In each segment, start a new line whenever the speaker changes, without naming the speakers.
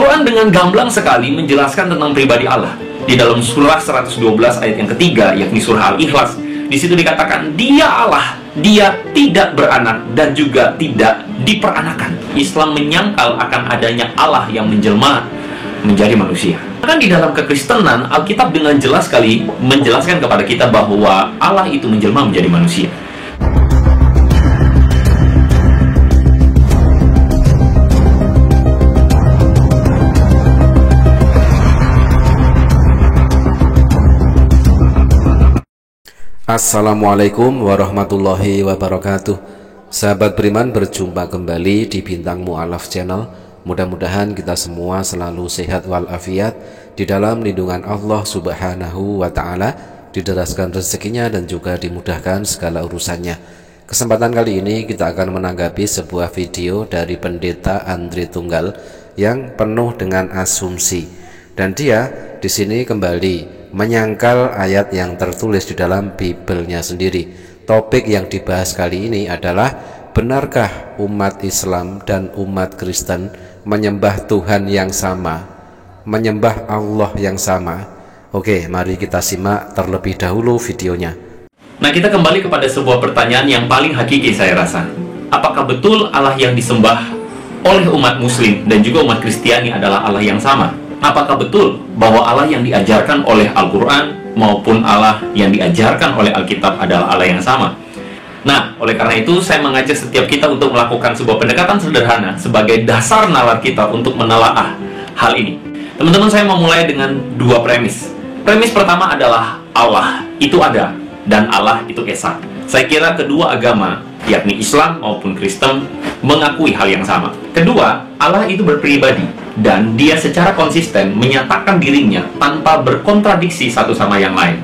Al-Quran dengan gamblang sekali menjelaskan tentang pribadi Allah. Di dalam surah 112 ayat yang ketiga, yakni surah Al-Ikhlas, di situ dikatakan Dia Allah, Dia tidak beranak dan juga tidak diperanakan. Islam menyangkal akan adanya Allah yang menjelma menjadi manusia. Bahkan di dalam kekristenan, Alkitab dengan jelas sekali menjelaskan kepada kita bahwa Allah itu menjelma menjadi manusia.
Assalamualaikum warahmatullahi wabarakatuh. Sahabat beriman, berjumpa kembali di Bintang Mu'alaf Channel. Mudah-mudahan kita semua selalu sehat walafiat di dalam lindungan Allah Subhanahu wa ta'ala, dideraskan rezekinya dan juga dimudahkan segala urusannya. Kesempatan kali ini kita akan menanggapi sebuah video dari Pendeta Andre Tunggal yang penuh dengan asumsi, dan dia di sini kembali menyangkal ayat yang tertulis di dalam Bibelnya sendiri. Topik yang dibahas kali ini adalah, benarkah umat Islam dan umat Kristen menyembah Tuhan yang sama, menyembah Allah yang sama? Oke, mari kita simak terlebih dahulu videonya.
Nah, kita kembali kepada sebuah pertanyaan yang paling hakiki saya rasa. Apakah betul Allah yang disembah oleh umat Muslim dan juga umat Kristiani adalah Allah yang sama? Apakah betul bahwa Allah yang diajarkan oleh Al-Quran maupun Allah yang diajarkan oleh Alkitab adalah Allah yang sama? Nah, oleh karena itu saya mengajak setiap kita untuk melakukan sebuah pendekatan sederhana sebagai dasar nalar kita untuk menelaah hal ini. Teman-teman, saya mau mulai dengan dua premis. Premis pertama adalah Allah itu ada dan Allah itu esa. Saya kira kedua agama, yakni Islam maupun Kristen, mengakui hal yang sama. Kedua, Allah itu berpribadi dan Dia secara konsisten menyatakan dirinya tanpa berkontradiksi satu sama yang lain.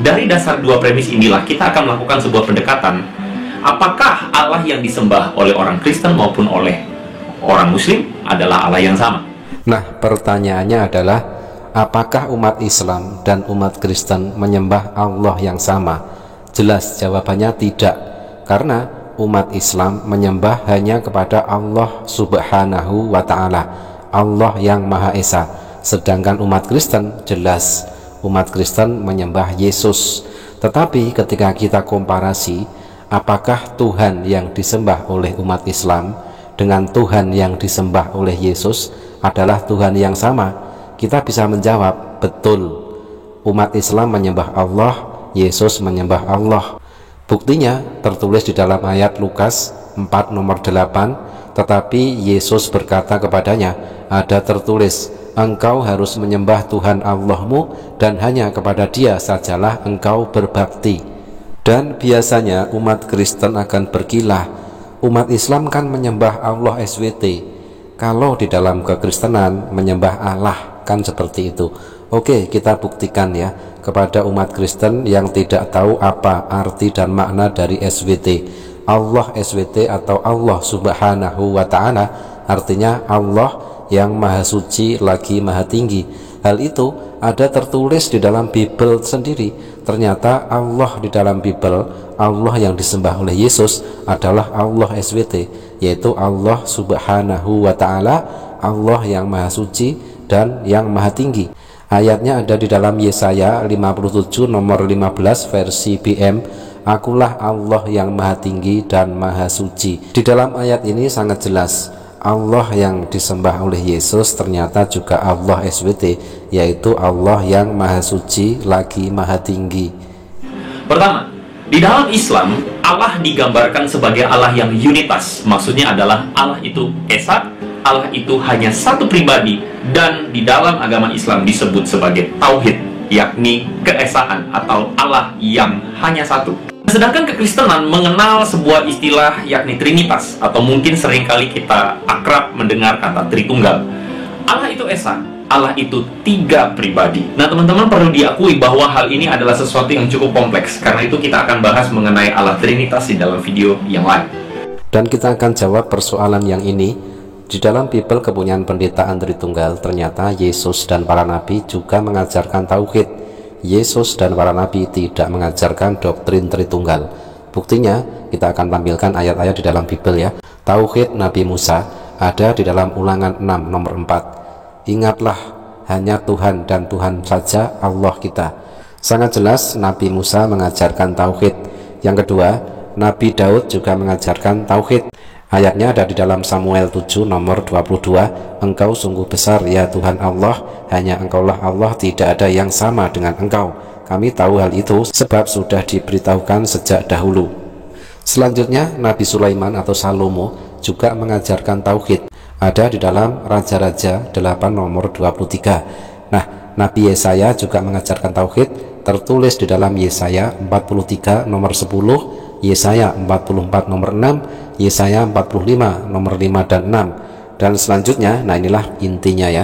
Dari dasar dua premis inilah kita akan melakukan sebuah pendekatan. Apakah Allah yang disembah oleh orang Kristen maupun oleh orang Muslim adalah Allah yang sama?
Nah, pertanyaannya adalah, apakah umat Islam dan umat Kristen menyembah Allah yang sama? Jelas jawabannya tidak, karena umat Islam menyembah hanya kepada Allah Subhanahu wa ta'ala, Allah yang Maha Esa. Sedangkan umat Kristen jelas, umat Kristen menyembah Yesus. Tetapi ketika kita komparasi, apakah Tuhan yang disembah oleh umat Islam dengan Tuhan yang disembah oleh Yesus adalah Tuhan yang sama? Kita bisa menjawab, betul. Umat Islam menyembah Allah, Yesus menyembah Allah. Buktinya tertulis di dalam ayat Lukas 4 nomor 8, tetapi Yesus berkata kepadanya, ada tertulis, engkau harus menyembah Tuhan Allahmu dan hanya kepada Dia sajalah engkau berbakti. Dan biasanya umat Kristen akan berkilah, umat Islam kan menyembah Allah SWT, kalau di dalam kekristenan menyembah Allah, kan seperti itu. Oke, kita buktikan ya kepada umat Kristen yang tidak tahu apa arti dan makna dari SWT. Allah SWT atau Allah Subhanahu wa ta'ala artinya Allah yang maha suci lagi maha tinggi. Hal itu ada tertulis di dalam Bible sendiri. Ternyata Allah di dalam Bible, Allah yang disembah oleh Yesus adalah Allah SWT, yaitu Allah Subhanahu wa ta'ala, Allah yang maha suci dan yang maha tinggi. Ayatnya ada di dalam Yesaya 57 nomor 15 versi BM, akulah Allah yang maha tinggi dan maha suci. Di dalam ayat ini sangat jelas, Allah yang disembah oleh Yesus ternyata juga Allah SWT, yaitu Allah yang maha suci lagi maha tinggi.
Pertama, di dalam Islam, Allah digambarkan sebagai Allah yang unitas. Maksudnya adalah Allah itu esa, Allah itu hanya satu pribadi, dan di dalam agama Islam disebut sebagai tauhid, yakni keesaan atau Allah yang hanya satu. Sedangkan kekristenan mengenal sebuah istilah yakni trinitas, atau mungkin seringkali kita akrab mendengar kata Tritunggal. Allah itu esa, Allah itu tiga pribadi. Nah, teman-teman perlu diakui bahwa hal ini adalah sesuatu yang cukup kompleks. Karena itu kita akan bahas mengenai Allah Trinitas di dalam video yang lain.
Dan kita akan jawab persoalan yang ini. Di dalam Bible kepunyaan Pendeta Andre Tunggal, ternyata Yesus dan para nabi juga mengajarkan tauhid. Yesus dan para nabi tidak mengajarkan doktrin Tritunggal. Buktinya kita akan tampilkan ayat-ayat di dalam Bible ya. Tauhid Nabi Musa ada di dalam Ulangan 6 nomor 4. Ingatlah, hanya Tuhan dan Tuhan saja Allah kita. Sangat jelas Nabi Musa mengajarkan tauhid. Yang kedua, Nabi Daud juga mengajarkan tauhid. Ayatnya ada di dalam Samuel 7 nomor 22. Engkau sungguh besar ya Tuhan Allah, hanya Engkaulah Allah, tidak ada yang sama dengan Engkau. Kami tahu hal itu sebab sudah diberitahukan sejak dahulu. Selanjutnya Nabi Sulaiman atau Salomo juga mengajarkan tauhid. Ada di dalam Raja-Raja 8 nomor 23. Nah, Nabi Yesaya juga mengajarkan tauhid, tertulis di dalam Yesaya 43 nomor 10, Yesaya 44 nomor 6, Yesaya 45 nomor 5 dan 6. Dan selanjutnya, nah inilah intinya ya,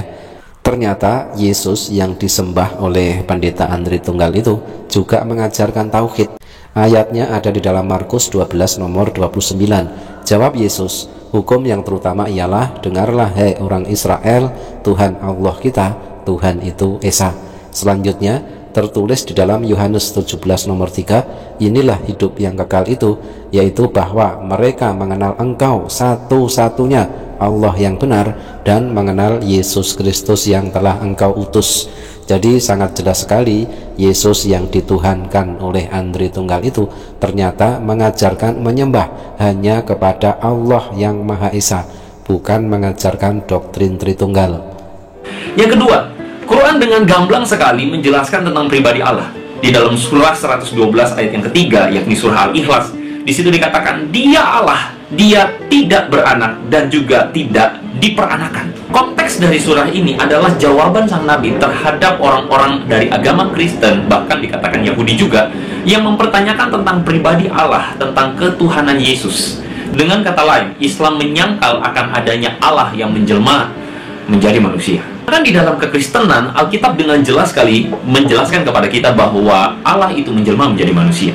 ternyata Yesus yang disembah oleh pendeta Andri Tunggal itu juga mengajarkan tauhid. Ayatnya ada di dalam Markus 12 nomor 29. Jawab Yesus, hukum yang terutama ialah, dengarlah hai orang Israel, Tuhan Allah kita, Tuhan itu Esa. Selanjutnya tertulis di dalam Yohanes 17 nomor 3, inilah hidup yang kekal itu, yaitu bahwa mereka mengenal Engkau satu-satunya Allah yang benar, dan mengenal Yesus Kristus yang telah Engkau utus. Jadi sangat jelas sekali, Yesus yang dituhankan oleh Andri Tunggal itu ternyata mengajarkan menyembah hanya kepada Allah yang Maha Esa, bukan mengajarkan doktrin Tritunggal.
Yang kedua, Quran dengan gamblang sekali menjelaskan tentang pribadi Allah. Di dalam surah 112 ayat yang ketiga, yakni surah Al-Ikhlas, di situ dikatakan Dia Allah, Dia tidak beranak dan juga tidak diperanakan. Konteks dari surah ini adalah jawaban sang Nabi terhadap orang-orang dari agama Kristen, bahkan dikatakan Yahudi juga, yang mempertanyakan tentang pribadi Allah, tentang ketuhanan Yesus. Dengan kata lain, Islam menyangkal akan adanya Allah yang menjelma menjadi manusia. Kan di dalam kekristenan, Alkitab dengan jelas sekali menjelaskan kepada kita bahwa Allah itu menjelma menjadi manusia.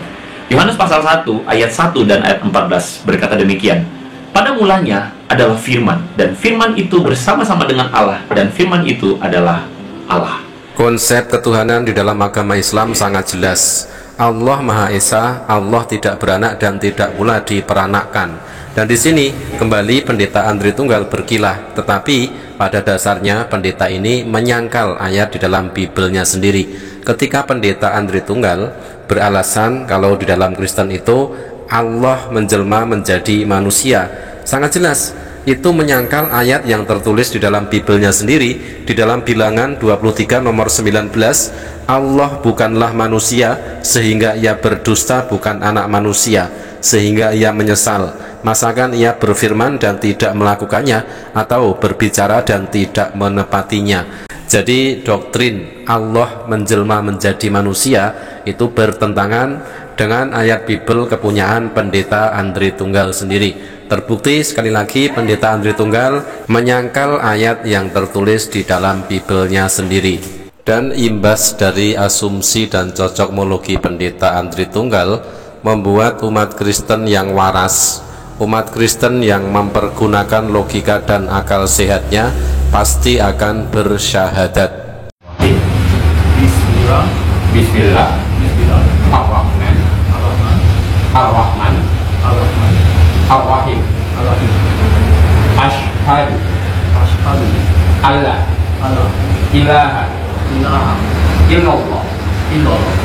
Yohanes pasal 1 ayat 1 dan ayat 14 berkata demikian, pada mulanya adalah firman, dan firman itu bersama-sama dengan Allah, dan firman itu adalah Allah.
Konsep ketuhanan di dalam agama Islam sangat jelas. Allah Maha Esa, Allah tidak beranak dan tidak pula diperanakkan. Dan di sini kembali pendeta Andri Tunggal berkilah, tetapi pada dasarnya pendeta ini menyangkal ayat di dalam Bibelnya sendiri. Ketika pendeta Andri Tunggal beralasan kalau di dalam Kristen itu Allah menjelma menjadi manusia, sangat jelas itu menyangkal ayat yang tertulis di dalam Bibelnya sendiri. Di dalam Bilangan 23 nomor 19, Allah bukanlah manusia sehingga ia berdusta, bukan anak manusia sehingga ia menyesal. Masakan ia berfirman dan tidak melakukannya, atau berbicara dan tidak menepatinya. Jadi doktrin Allah menjelma menjadi manusia itu bertentangan dengan ayat Bibel kepunyaan pendeta Andri Tunggal sendiri. Terbukti sekali lagi pendeta Andri Tunggal menyangkal ayat yang tertulis di dalam Bibelnya sendiri. Dan imbas dari asumsi dan cocokmologi pendeta Andri Tunggal membuat umat Kristen yang waras, umat Kristen yang mempergunakan logika dan akal sehatnya pasti akan bersyahadat.
Bismillah, Bismillah, Bismillah, Ar-Rahman, Ar-Rahman, Ar-Rahman, Ar-Rahman, Ar-Rahim, Ar-Rahim. Ashhadu, Ashhadu, Allah, Allah, ilaha, ilaha, illallah, illallah,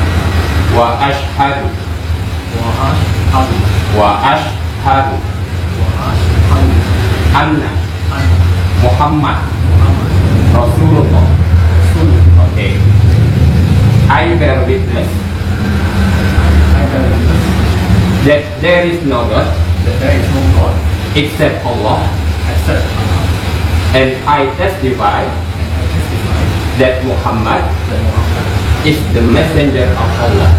wa ashhadu, wa ashhadu, wa ashhadu, wa ashhadu, anna, Muhammad, Rasulullah. Okay. I bear witness that there is no God, except Allah, and I testify that Muhammad is the messenger of Allah.